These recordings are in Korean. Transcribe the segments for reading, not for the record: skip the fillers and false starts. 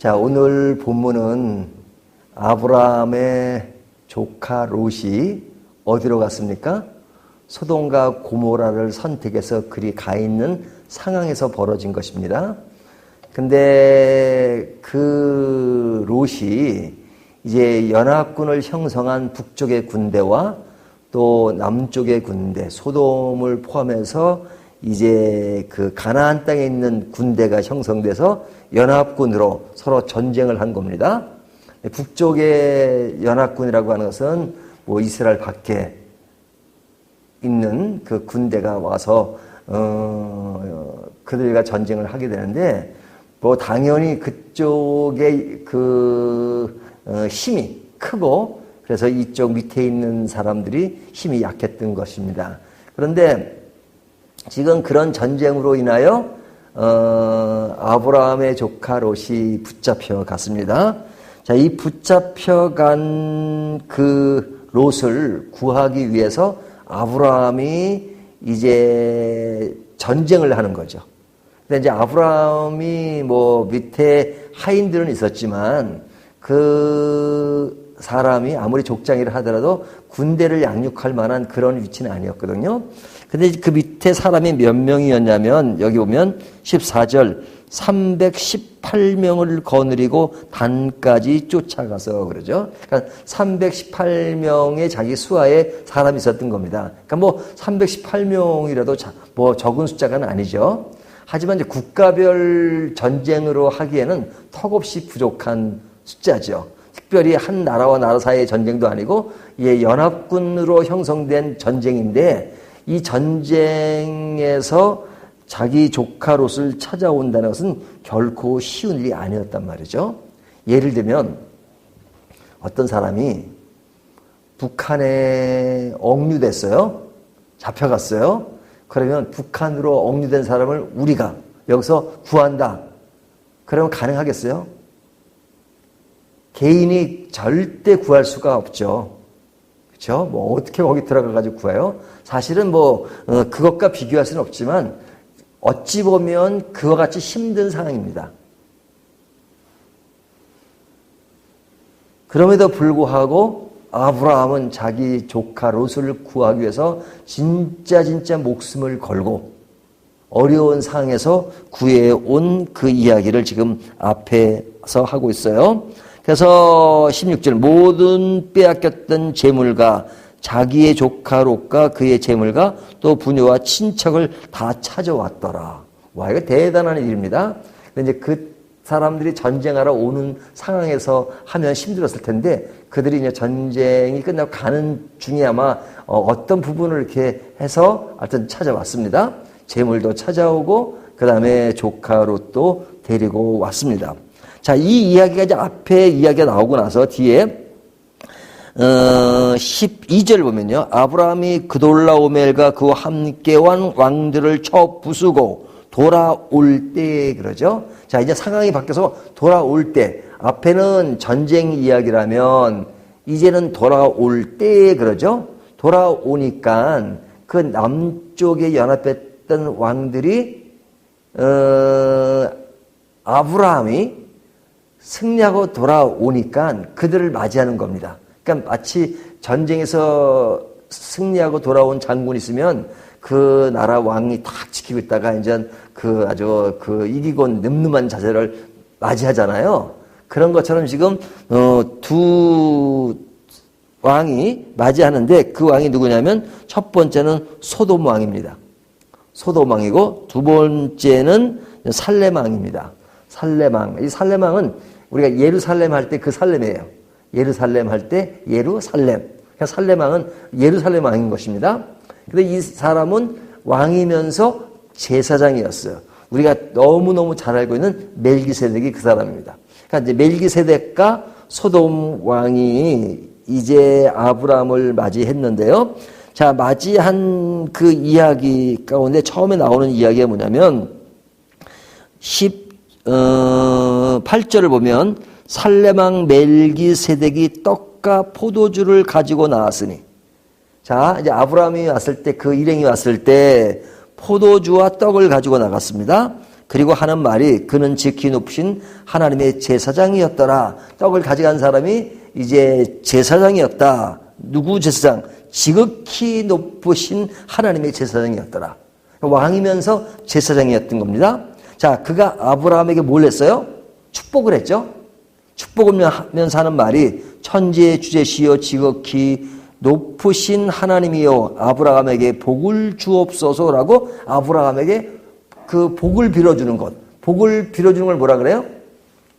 자, 오늘 본문은 아브라함의 조카 롯이 어디로 갔습니까? 소돔과 고모라를 선택해서 그리 가 있는 상황에서 벌어진 것입니다. 근데 그 롯이 이제 연합군을 형성한 북쪽의 군대와 또 남쪽의 군대, 소돔을 포함해서 이제 그 가나안 땅에 있는 군대가 형성돼서 연합군으로 서로 전쟁을 한 겁니다. 북쪽의 연합군이라고 하는 것은 뭐 이스라엘 밖에 있는 그 군대가 와서 그들과 전쟁을 하게 되는데, 뭐 당연히 그쪽의 그 힘이 크고 그래서 이쪽 밑에 있는 사람들이 힘이 약했던 것입니다. 그런데 지금 그런 전쟁으로 인하여 아브라함의 조카 롯이 붙잡혀 갔습니다. 자, 이 붙잡혀간 그 롯을 구하기 위해서 아브라함이 이제 전쟁을 하는 거죠. 근데 이제 아브라함이 뭐 밑에 하인들은 있었지만 그 사람이 아무리 족장이라 하더라도 군대를 양육할 만한 그런 위치는 아니었거든요. 근데 그 밑에 사람이 몇 명이었냐면, 여기 보면 14절 318명을 거느리고 단까지 쫓아가서 그러죠. 그러니까 318명의 자기 수하에 사람이 있었던 겁니다. 그러니까 뭐 318명이라도 뭐 적은 숫자가 아니죠. 하지만 이제 국가별 전쟁으로 하기에는 턱없이 부족한 숫자죠. 특별히 한 나라와 나라 사이의 전쟁도 아니고 연합군으로 형성된 전쟁인데, 이 전쟁에서 자기 조카 롯을 찾아온다는 것은 결코 쉬운 일이 아니었단 말이죠. 예를 들면 어떤 사람이 북한에 억류됐어요. 잡혀갔어요. 그러면 북한으로 억류된 사람을 우리가 여기서 구한다. 그러면 가능하겠어요? 개인이 절대 구할 수가 없죠. 그렇죠? 뭐 어떻게 거기 들어가가지고 구해요? 사실은 뭐 그것과 비교할 수는 없지만 어찌 보면 그와 같이 힘든 상황입니다. 그럼에도 불구하고 아브라함은 자기 조카 롯을 구하기 위해서 진짜 목숨을 걸고 어려운 상황에서 구해온 그 이야기를 지금 앞에서 하고 있어요. 그래서 16절 모든 빼앗겼던 재물과 자기의 조카 롯과 그의 재물과 또 부녀와 친척을 다 찾아왔더라. 와, 이거 대단한 일입니다. 근데 이제 그 사람들이 전쟁하러 오는 상황에서 하면 힘들었을 텐데, 그들이 이제 전쟁이 끝나고 가는 중에 아마 어떤 부분을 이렇게 해서 하여튼 찾아왔습니다. 재물도 찾아오고 그 다음에 조카 롯도 데리고 왔습니다. 자, 이 이야기가 이제 앞에 이야기가 나오고 나서 뒤에 12절 보면요. 아브라함이 그돌라오멜과 그와 함께 온 왕들을 쳐 부수고 돌아올 때 그러죠. 자, 이제 상황이 바뀌어서 돌아올 때, 앞에는 전쟁 이야기라면 이제는 돌아올 때 그러죠. 돌아오니까 그 남쪽에 연합했던 왕들이 아브라함이 승리하고 돌아오니까 그들을 맞이하는 겁니다. 그러니까 마치 전쟁에서 승리하고 돌아온 장군이 있으면 그 나라 왕이 딱 지키고 있다가 이제 그 아주 그 이기고 늠름한 자세를 맞이하잖아요. 그런 것처럼 지금 두 왕이 맞이하는데, 그 왕이 누구냐면 첫 번째는 소돔 왕입니다. 소돔 왕이고 두 번째는 살렘 왕입니다. 살렘 왕. 이 살렘 왕은 우리가 예루살렘 할 때 그 살렘이에요. 예루살렘 할 때 예루살렘. 그러니까 살렘 왕은 예루살렘 왕인 것입니다. 근데 이 사람은 왕이면서 제사장이었어요. 우리가 너무너무 잘 알고 있는 멜기세덱이 그 사람입니다. 그러니까 이제 멜기세덱과 소돔 왕이 이제 아브라함을 맞이했는데요. 자, 맞이한 그 이야기 가운데 처음에 나오는 이야기가 뭐냐면 18절을 보면 살렘왕 멜기세덱이 떡과 포도주를 가지고 나왔으니, 자, 이제 아브라함이 왔을 때, 그 일행이 왔을 때 포도주와 떡을 가지고 나갔습니다. 그리고 하는 말이 그는 지극히 높으신 하나님의 제사장이었더라. 떡을 가져간 사람이 이제 제사장이었다. 누구 제사장? 지극히 높으신 하나님의 제사장이었더라. 왕이면서 제사장이었던 겁니다. 자, 그가 아브라함에게 뭘 했어요? 축복을 했죠. 축복을 하면서 하는 말이 천지의 주제시여 지극히 높으신 하나님이여 아브라함에게 복을 주옵소서라고 아브라함에게 그 복을 빌어주는 것. 복을 빌어주는 걸 뭐라 그래요?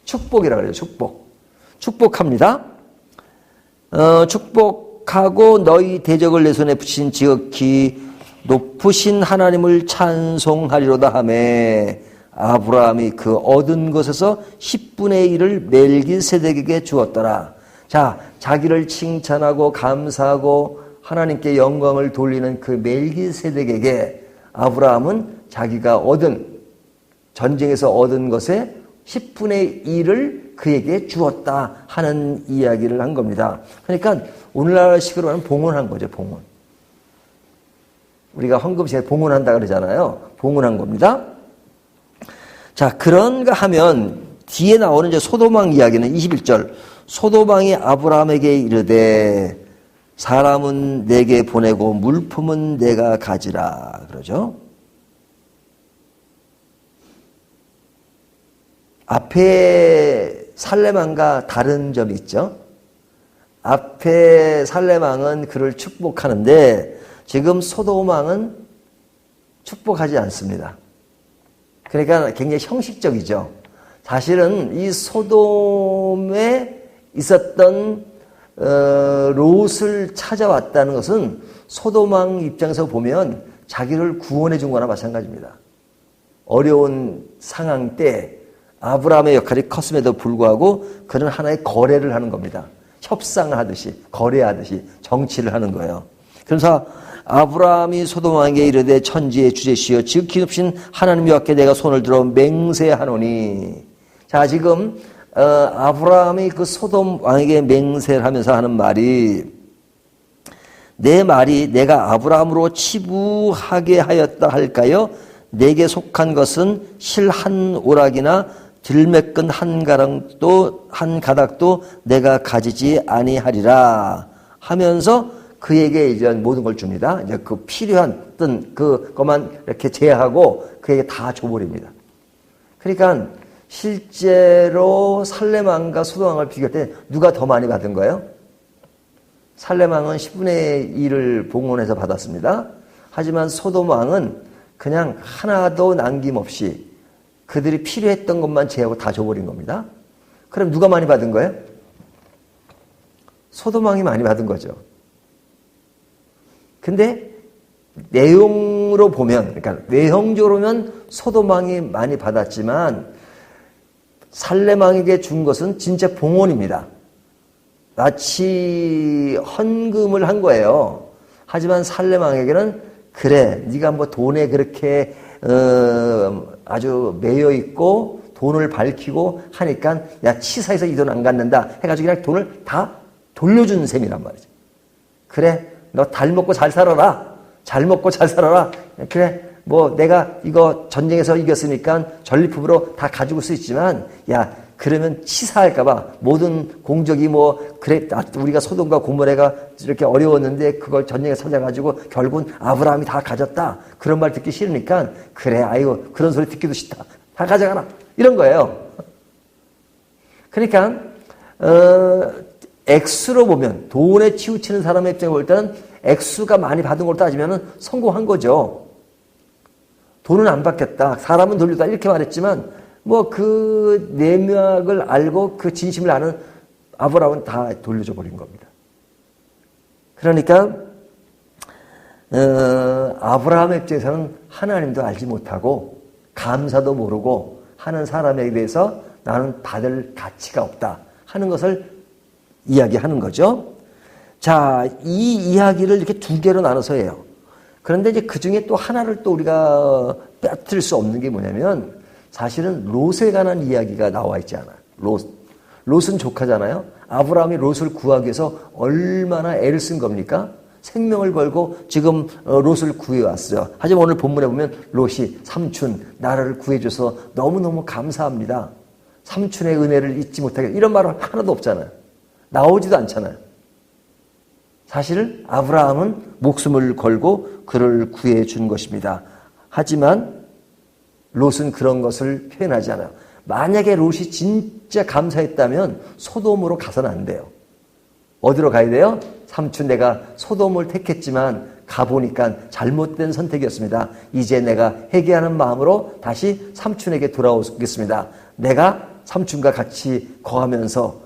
축복이라 그래요. 축복. 축복합니다. 축복하고 너희 대적을 내 손에 붙인 지극히 높으신 하나님을 찬송하리로다 하며 아브라함이 그 얻은 것에서 10분의 1을 멜기세덱에게 주었더라. 자, 자기를 칭찬하고 감사하고 하나님께 영광을 돌리는 그 멜기세덱에게 아브라함은 자기가 전쟁에서 얻은 것의 10분의 1을 그에게 주었다 하는 이야기를 한 겁니다. 그러니까 오늘날식으로 하면 봉헌한 거죠, 봉헌. 우리가 헌금시에 봉헌한다 그러잖아요. 봉헌한 겁니다. 자, 그런가 하면 뒤에 나오는 이제 소돔왕 이야기는 21절. 소돔왕이 아브라함에게 이르되 사람은 내게 보내고 물품은 내가 가지라 그러죠. 앞에 살레망과 다른 점이 있죠. 앞에 살레망은 그를 축복하는데 지금 소돔왕은 축복하지 않습니다. 그러니까 굉장히 형식적이죠. 사실은 이 소돔에 있었던 롯을 찾아왔다는 것은 소돔왕 입장에서 보면 자기를 구원해 준 거나 마찬가지입니다. 어려운 상황 때 아브라함의 역할이 컸음에도 불구하고 그는 하나의 거래를 하는 겁니다. 협상을 하듯이, 거래하듯이 정치를 하는 거예요. 그래서 아브라함이 소돔왕에게 이르되 천지의 주제시여 지극히 높으신 하나님 여호와께 내가 손을 들어 맹세하노니. 자, 지금 아브라함이 그 소돔왕에게 맹세를 하면서 하는 말이 내 말이 내가 아브라함으로 치부하게 하였다 할까요? 내게 속한 것은 실 한 오락이나 들매끈 한 가닥도 내가 가지지 아니하리라 하면서 그에게 이제 모든 걸 줍니다. 이제 그 필요한 그것만 이렇게 제하고 그에게 다 줘버립니다. 그러니까 실제로 살레망과 소돔왕을 비교할 때 누가 더 많이 받은 거예요? 살레망은 10분의 1을 봉헌해서 받았습니다. 하지만 소돔왕은 그냥 하나도 남김없이 그들이 필요했던 것만 제하고 다 줘버린 겁니다. 그럼 누가 많이 받은 거예요? 소돔왕이 많이 받은 거죠. 근데 내용으로 보면, 그러니까 외형적으로는 소돔왕이 많이 받았지만 살레망에게 준 것은 진짜 봉헌입니다. 마치 헌금을 한 거예요. 하지만 살레망에게는 그래, 네가 뭐 돈에 그렇게 아주 매여 있고 돈을 밝히고 하니까 야 치사해서 이 돈 안 갖는다 해가지고 그냥 돈을 다 돌려준 셈이란 말이죠. 그래, 너 잘 먹고 잘 살아라. 잘 먹고 잘 살아라. 그래, 뭐 내가 이거 전쟁에서 이겼으니까 전리품으로 다 가지고 수 있지만 야 그러면 치사할까봐 모든 공적이 뭐 그래 우리가 소돔과 고모레가 이렇게 어려웠는데 그걸 전쟁에서 찾아가지고 결국은 아브라함이 다 가졌다. 그런 말 듣기 싫으니까 그래 아이고 그런 소리 듣기도 싫다. 다 가져가라. 이런 거예요. 그러니까 액수로 보면 돈에 치우치는 사람의 입장에 볼 때는 액수가 많이 받은 걸 따지면 성공한 거죠. 돈은 안 받겠다. 사람은 돌려다 이렇게 말했지만 뭐 그 내막을 알고 그 진심을 아는 아브라함은 다 돌려줘 버린 겁니다. 그러니까 아브라함의 입장에서는 하나님도 알지 못하고 감사도 모르고 하는 사람에 대해서 나는 받을 가치가 없다 하는 것을 이야기하는 거죠. 자, 이 이야기를 이렇게 두 개로 나눠서 해요. 그런데 이제 그 중에 또 하나를 또 우리가 빼앗을 수 없는 게 뭐냐면 사실은 롯에 관한 이야기가 나와 있지 않아요. 롯은 조카잖아요. 아브라함이 롯을 구하기 위해서 얼마나 애를 쓴 겁니까? 생명을 걸고 지금 롯을 구해왔어요. 하지만 오늘 본문에 보면 롯이 삼촌 나를 구해줘서 너무너무 감사합니다. 삼촌의 은혜를 잊지 못하게 이런 말은 하나도 없잖아요. 나오지도 않잖아요. 사실 아브라함은 목숨을 걸고 그를 구해준 것입니다. 하지만 롯은 그런 것을 표현하지 않아요. 만약에 롯이 진짜 감사했다면 소돔으로 가서는 안 돼요. 어디로 가야 돼요? 삼촌 내가 소돔을 택했지만 가보니까 잘못된 선택이었습니다. 이제 내가 회개하는 마음으로 다시 삼촌에게 돌아오겠습니다. 내가 삼촌과 같이 거하면서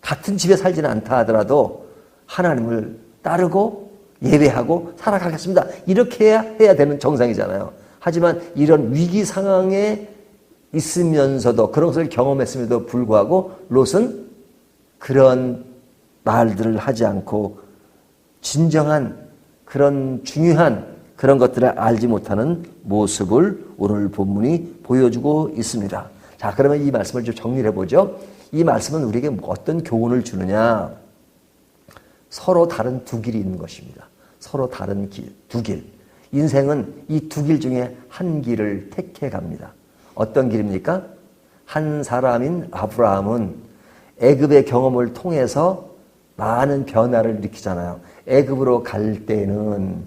같은 집에 살지는 않다 하더라도 하나님을 따르고 예배하고 살아가겠습니다. 이렇게 해야 되는 정상이잖아요. 하지만 이런 위기 상황에 있으면서도 그런 것을 경험했음에도 불구하고 롯은 그런 말들을 하지 않고 진정한 그런 중요한 그런 것들을 알지 못하는 모습을 오늘 본문이 보여주고 있습니다. 자, 그러면 이 말씀을 좀 정리를 해보죠. 이 말씀은 우리에게 어떤 교훈을 주느냐? 서로 다른 두 길이 있는 것입니다. 서로 다른 두 길. 인생은 이 두 길 중에 한 길을 택해 갑니다. 어떤 길입니까? 한 사람인 아브라함은 애굽의 경험을 통해서 많은 변화를 일으키잖아요. 애굽으로 갈 때는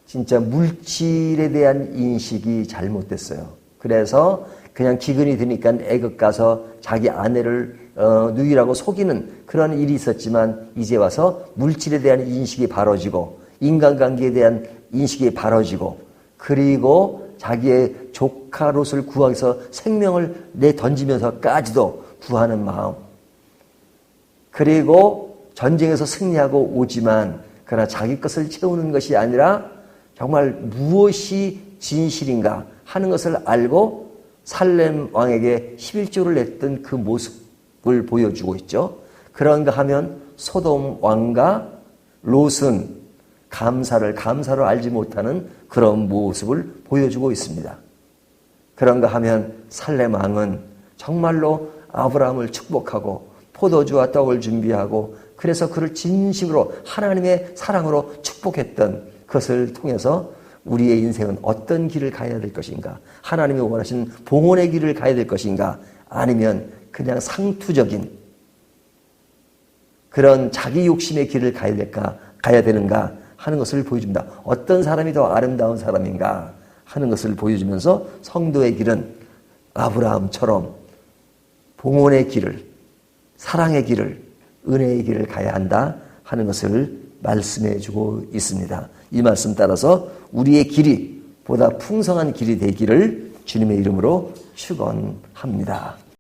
진짜 물질에 대한 인식이 잘못됐어요. 그래서 그냥 기근이 드니까 애굽 가서 자기 아내를 누이라고 속이는 그런 일이 있었지만 이제 와서 물질에 대한 인식이 바로지고 인간관계에 대한 인식이 바로지고 그리고 자기의 조카 롯을 구하기 위해서 생명을 내던지면서까지도 구하는 마음. 그리고 전쟁에서 승리하고 오지만 그러나 자기 것을 채우는 것이 아니라 정말 무엇이 진실인가 하는 것을 알고 살렘 왕에게 11조를 냈던 그 모습을 보여주고 있죠. 그런가 하면 소돔 왕과 롯은 감사를 알지 못하는 그런 모습을 보여주고 있습니다. 그런가 하면 살렘 왕은 정말로 아브라함을 축복하고 포도주와 떡을 준비하고 그래서 그를 진심으로 하나님의 사랑으로 축복했던 것을 통해서 우리의 인생은 어떤 길을 가야 될 것인가? 하나님이 원하시는 봉헌의 길을 가야 될 것인가? 아니면 그냥 상투적인 그런 자기 욕심의 길을 가야 되는가 하는 것을 보여줍니다. 어떤 사람이 더 아름다운 사람인가 하는 것을 보여주면서 성도의 길은 아브라함처럼 봉헌의 길을, 사랑의 길을, 은혜의 길을 가야 한다 하는 것을 말씀해 주고 있습니다. 이 말씀 따라서 우리의 길이 보다 풍성한 길이 되기를 주님의 이름으로 축원합니다.